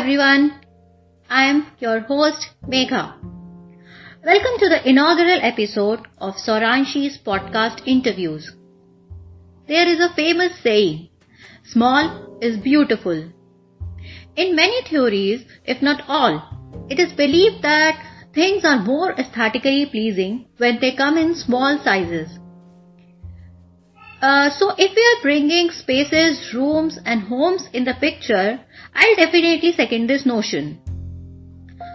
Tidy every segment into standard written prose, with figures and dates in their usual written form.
everyone, I am your host Megha. Welcome to the inaugural episode of Souranshi's podcast interviews. There is a famous saying, small is beautiful. In many theories, if not all, it is believed that things are more aesthetically pleasing when they come in small sizes. So if we are bringing spaces, rooms and homes in the picture, I'll definitely second this notion.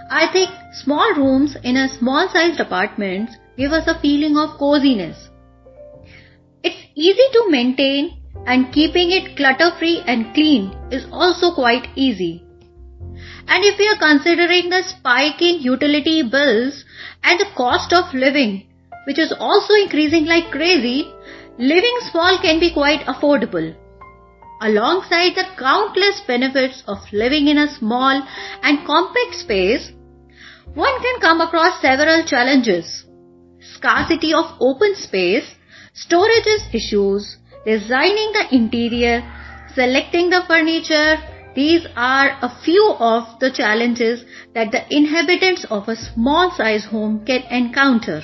I think small rooms in a small sized apartment give us a feeling of coziness. It's easy to maintain and keeping it clutter free and clean is also quite easy. And if we are considering the spiking utility bills and the cost of living, which is also increasing like crazy, living small can be quite affordable. Alongside the countless benefits of living in a small and compact space, one can come across several challenges. Scarcity of open space, storage issues, designing the interior, selecting the furniture. These are a few of the challenges that the inhabitants of a small size home can encounter.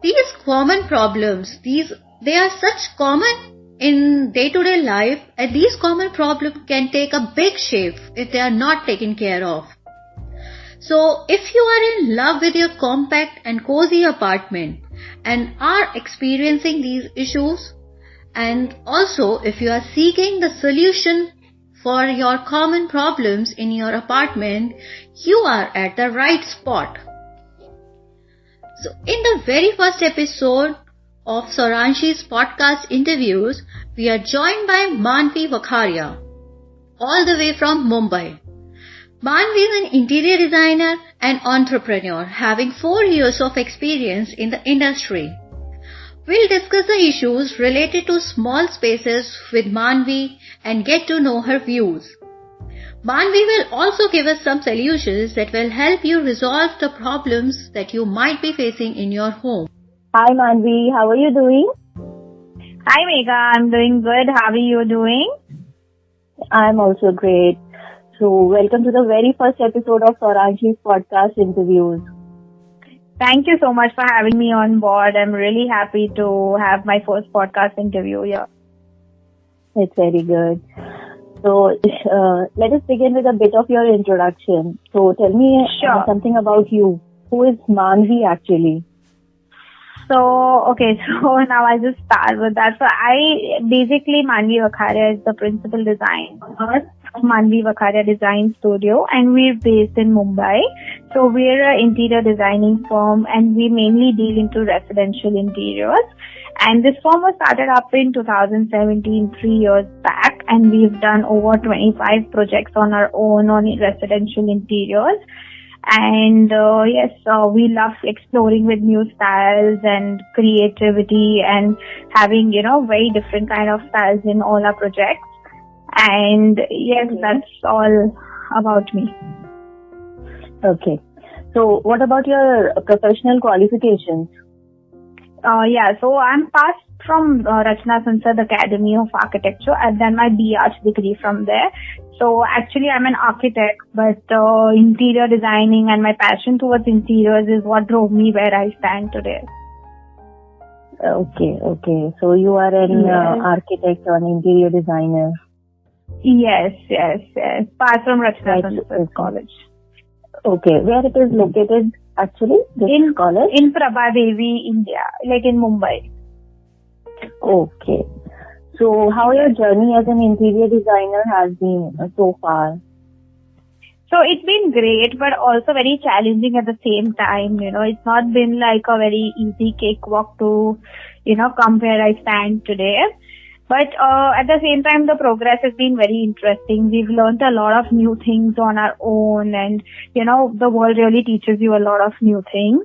These common problems, they are such common in day-to-day life, and these common problems can take a big shape if they are not taken care of. So if you are in love with your compact and cozy apartment and are experiencing these issues, and also if you are seeking the solution for your common problems in your apartment, you are at the right spot. So in the very first episode of Souranshi's podcast interviews, we are joined by Manvi Vakharia, all the way from Mumbai. Manvi is an interior designer and entrepreneur having 4 years of experience in the industry. We'll discuss the issues related to small spaces with Manvi and get to know her views. Manvi will also give us some solutions that will help you resolve the problems that you might be facing in your home. Hi Manvi, how are you doing? Hi Megha, I'm doing good. How are you doing? I'm also great. So welcome to the very first episode of Souranshi's podcast interviews. Thank you so much for having me on board. I'm really happy to have my first podcast interview here. It's very good. So let us begin with a bit of your introduction. So tell me something about you. Who is Manvi actually? So now I'll just start with that. So Manvi Vakharia is the principal designer of Manvi Vakharia Design Studio, and we're based in Mumbai. So we're an interior designing firm, and we mainly deal into residential interiors. And this firm was started up in 2017, 3 years back, and we've done over 25 projects on our own on residential interiors. And we love exploring with new styles and creativity and having, very different kind of styles in all our projects. And yes, that's all about me. Okay. So what about your professional qualifications? So I'm passed from Rachna Sansad Academy of Architecture. I've done my B.Arch degree from there. So actually I'm an architect, but interior designing and my passion towards interiors is what drove me where I stand today. Okay. So you are an architect or an interior designer? Yes. Passed from Rachna Sansad College. Okay. Where it is located actually, this college? In Prabhadevi, India, like in Mumbai. Okay. So how your journey as an interior designer has been so far? So it's been great, but also very challenging at the same time. It's not been like a very easy cakewalk to, come where I stand today. But at the same time, the progress has been very interesting. We've learned a lot of new things on our own, and, the world really teaches you a lot of new things.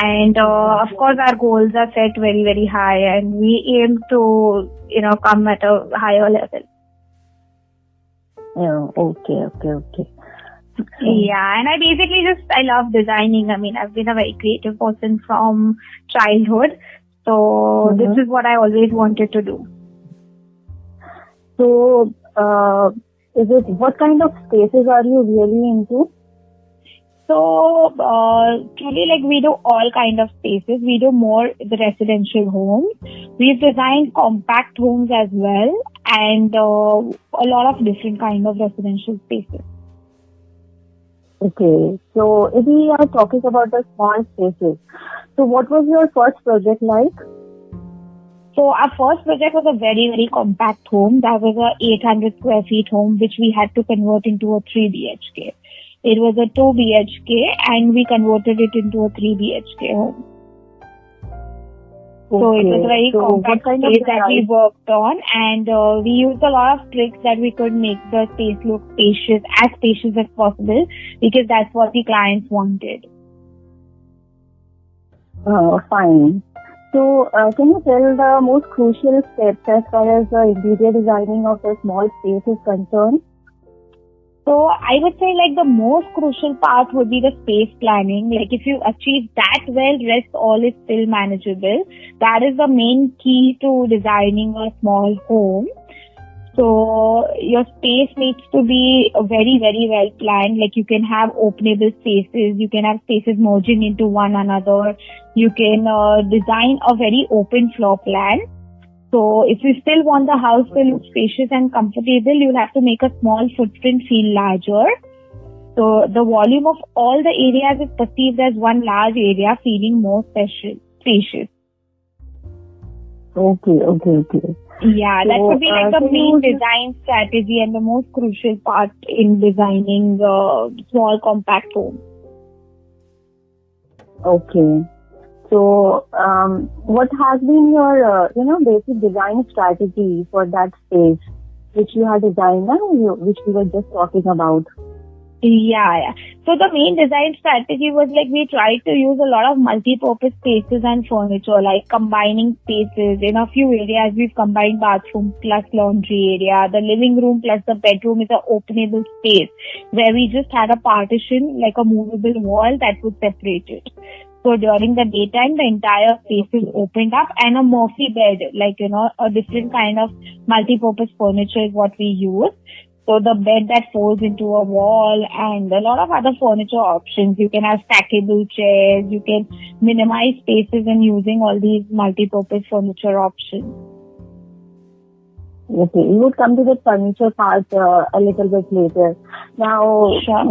And of course, our goals are set very, very high, and we aim to, come at a higher level. Yeah, okay. Yeah, and I love designing. I mean, I've been a very creative person from childhood. So this is what I always wanted to do. So what kind of spaces are you really into? So, truly, like, we do all kind of spaces. We do more the residential homes. We've designed compact homes as well, and a lot of different kind of residential spaces. Okay, so if we are talking about the small spaces, so what was your first project like? So our first project was a very, very compact home. That was a 800 square feet home, which we had to convert into a 3 BHK. It was a 2 BHK and we converted it into a 3 BHK home. Okay. So it was a very compact space that we worked on, and we used a lot of tricks that we could make the space look spacious as possible, because that's what the clients wanted. Fine. So, can you tell the most crucial steps as far as the interior designing of a small space is concerned? So I would say, like, the most crucial part would be the space planning. Like, if you achieve that well, rest all is still manageable. That is the main key to designing a small home. So your space needs to be very, very well planned. Like, you can have openable spaces, you can have spaces merging into one another. You can design a very open floor plan. So if you still want the house to look spacious and comfortable, you'll have to make a small footprint feel larger. So the volume of all the areas is perceived as one large area, feeling more spacious. Okay. Yeah, that would be like the main design strategy and the most crucial part in designing small compact homes. Okay. So, what has been your, basic design strategy for that space, which you had designed and which we were just talking about? Yeah. So the main design strategy was, like, we tried to use a lot of multi-purpose spaces and furniture, like combining spaces. In a few areas, we've combined bathroom plus laundry area. The living room plus the bedroom is an openable space where we just had a partition, like a movable wall that would separate it. So during the daytime, the entire space is opened up, and a Murphy bed, like, a different kind of multi-purpose furniture is what we use. So the bed that folds into a wall, and a lot of other furniture options. You can have stackable chairs. You can minimize spaces in using all these multi-purpose furniture options. Okay, we would come to the furniture part a little bit later. Now, sure.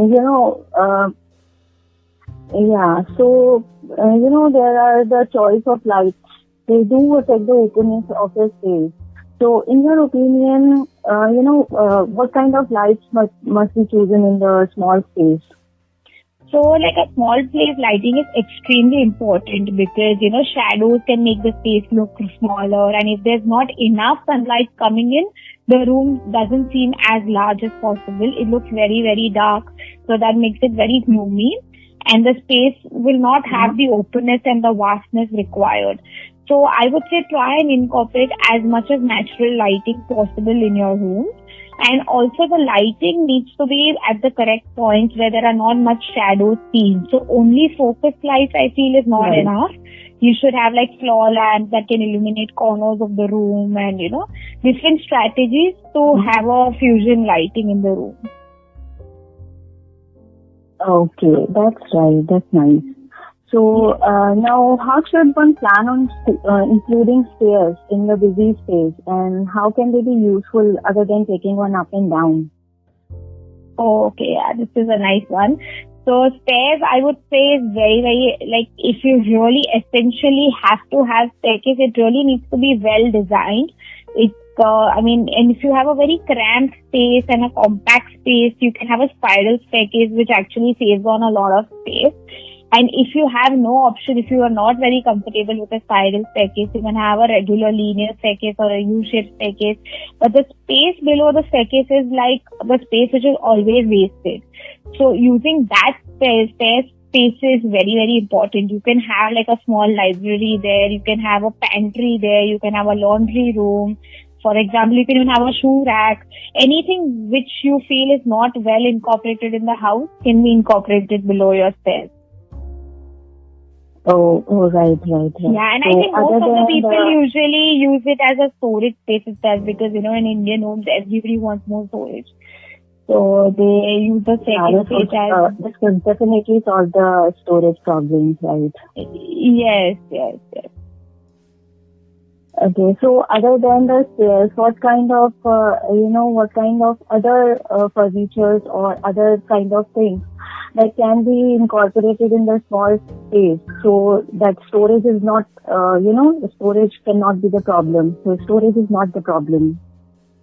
There are the choice of lights. They do affect the openness of the space. So, in your opinion, what kind of lights must be chosen in the small space? So, like, a small place, lighting is extremely important because, shadows can make the space look smaller, and if there's not enough sunlight coming in, the room doesn't seem as large as possible. It looks very, very dark, so that makes it very gloomy, and the space will not have the openness and the vastness required. So I would say try and incorporate as much as natural lighting possible in your room. And also the lighting needs to be at the correct points where there are not much shadows seen. So only focused lights, I feel, is not enough. You should have, like, floor lamps that can illuminate corners of the room, and, different strategies to have a fusion lighting in the room. Okay, that's right. That's nice. So, now, how should one plan on including stairs in the busy space, and how can they be useful other than taking one up and down? Oh, okay, yeah, this is a nice one. So stairs, I would say, is very, very, like, if you really essentially have to have staircase, it really needs to be well designed. And if you have a very cramped space and a compact space, you can have a spiral staircase, which actually saves on a lot of space. And if you have no option, if you are not very comfortable with a spiral staircase, you can have a regular linear staircase or a U-shaped staircase. But the space below the staircase is like the space which is always wasted. So using that space is very, very important. You can have, like, a small library there. You can have a pantry there. You can have a laundry room. For example, you can even have a shoe rack. Anything which you feel is not well incorporated in the house can be incorporated below your stairs. Oh, right. Yeah, and so I think most of the people usually use it as a storage space itself because, in Indian homes, everybody wants more storage. So they use the second space as... This could definitely solve the storage problems, right? Yes. Okay, so other than the stairs, what kind of other furnitures or other kind of things that can be incorporated in the small space, so that storage is not, the storage cannot be the problem. So storage is not the problem.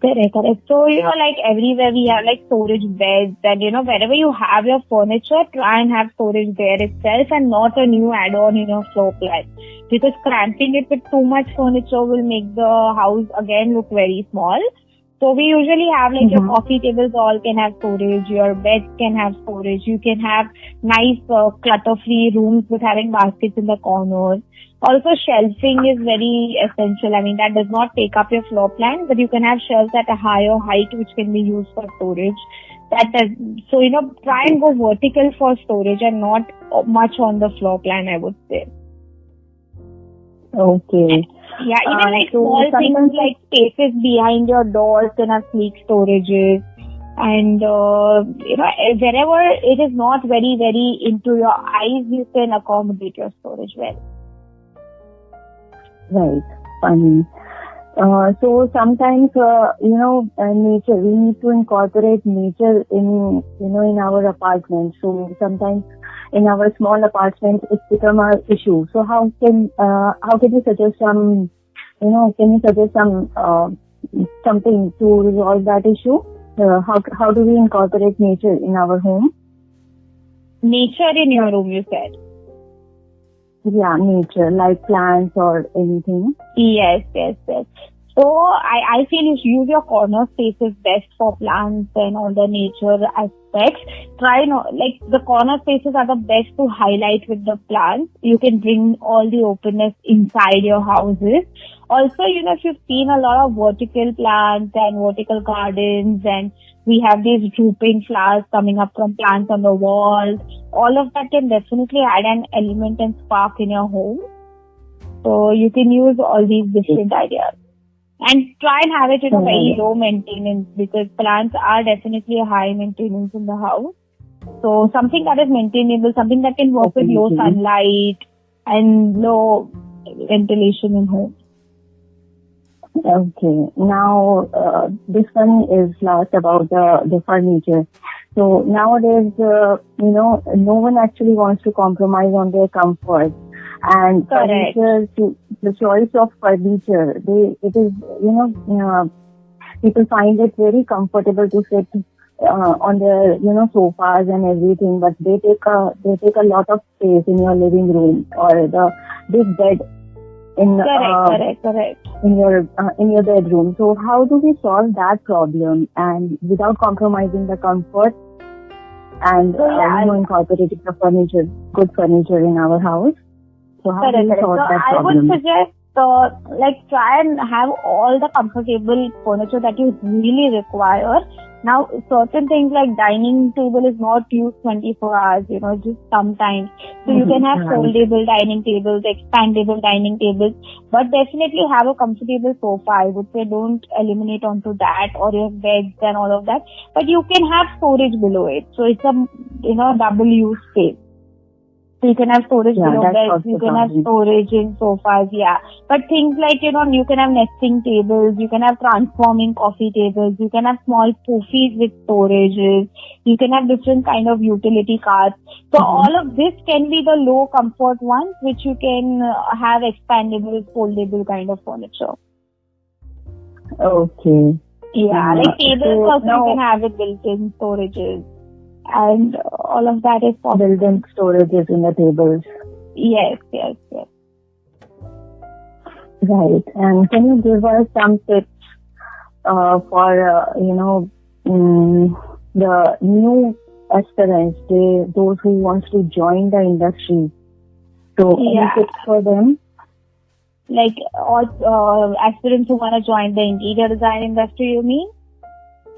Correct. So, like everywhere we have like storage beds, and wherever you have your furniture, try and have storage there itself and not a new add-on in your floor plan. Because cramping it with too much furniture will make the house again look very small. So we usually have like your coffee tables all can have storage, your beds can have storage, you can have nice clutter-free rooms with having baskets in the corners. Also, shelving is very essential. I mean, that does not take up your floor plan, but you can have shelves at a higher height which can be used for storage. So, try and go vertical for storage and not much on the floor plan, I would say. Okay. Yeah, even like small things like spaces behind your doors can have sleek storages. And, wherever it is not very, very into your eyes, you can accommodate your storage well. Right. Funny. So sometimes, nature, we need to incorporate nature in our apartments. So sometimes in our small apartments, it's become an issue. So how can you suggest something to resolve that issue? How do we incorporate nature in our home? Nature in your room, you said? Yeah, nature, like plants or anything. Yes. So I feel you should use your corner spaces best for plants and all the nature aspects. Like the corner spaces are the best to highlight with the plants. You can bring all the openness inside your houses. Also, if you've seen a lot of vertical plants and vertical gardens, and we have these drooping flowers coming up from plants on the walls, all of that can definitely add an element and spark in your home. So you can use all these different ideas. And try and have it, very low maintenance, because plants are definitely a high maintenance in the house. So something that is maintainable, something that can work with low sunlight and low ventilation in home. Okay. Now, this one is last about the furniture. So nowadays, no one actually wants to compromise on their comfort. And furniture, the choice of furniture, people find it very comfortable to sit on their, sofas and everything, but they take a lot of space in your living room or the big bed in your bedroom. So how do we solve that problem and without compromising the comfort and incorporating the furniture, good furniture in our house? So how do you solve that problem? I would suggest try and have all the comfortable furniture that you really require. Now, certain things like dining table is not used 24 hours, just sometimes. So you can have foldable dining tables, expandable dining tables, but definitely have a comfortable sofa. I would say don't eliminate onto that or your beds and all of that. But you can have storage below it. So it's a, double use space. So you can have storage below beds, you can have storage in sofas, But things like, you can have nesting tables, you can have transforming coffee tables, you can have small poofies with storages, you can have different kind of utility carts. So all of this can be the low comfort ones, which you can have expandable, foldable kind of furniture. Okay. Yeah, like tables also you can have it built-in storages. And all of that is possible. Built-in storages in the tables. Yes. Right. And can you give us some tips for the new aspirants, those who want to join the industry? So any tips for them? Like all aspirants who want to join the interior design industry, you mean?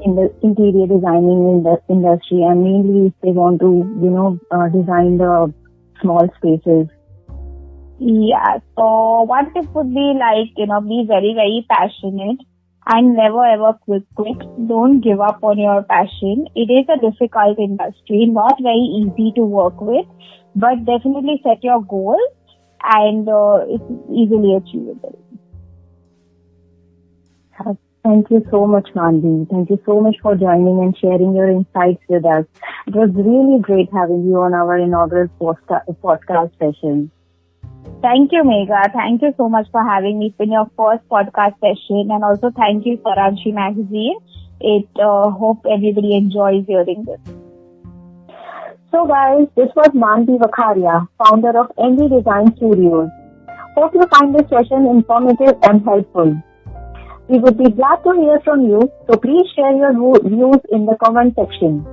In the interior designing industry, and mainly if they want to, design the small spaces. Yeah, so one tip would be be very, very passionate and never ever quit. Don't give up on your passion. It is a difficult industry, not very easy to work with, but definitely set your goals and it's easily achievable. Thank you so much, Manvi. Thank you so much for joining and sharing your insights with us. It was really great having you on our inaugural podcast session. Thank you, Megha. Thank you so much for having me. It's been your first podcast session, and also thank you, Souranshi magazine. Hope everybody enjoys hearing this. So guys, this was Manvi Vakharia, founder of Manvi Design Studios. Hope you find this session informative and helpful. We would be glad to hear from you, so please share your views in the comment section.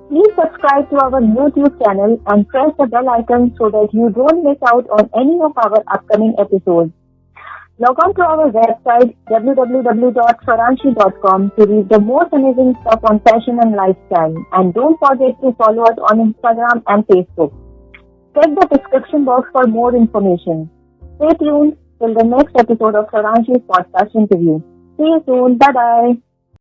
Please subscribe to our YouTube channel and press the bell icon so that you don't miss out on any of our upcoming episodes. Log on to our website www.souranshi.com to read the most amazing stuff on fashion and lifestyle. And don't forget to follow us on Instagram and Facebook. Check the description box for more information. Stay tuned till the next episode of Souranshi's podcast interview. See you soon. Bye-bye.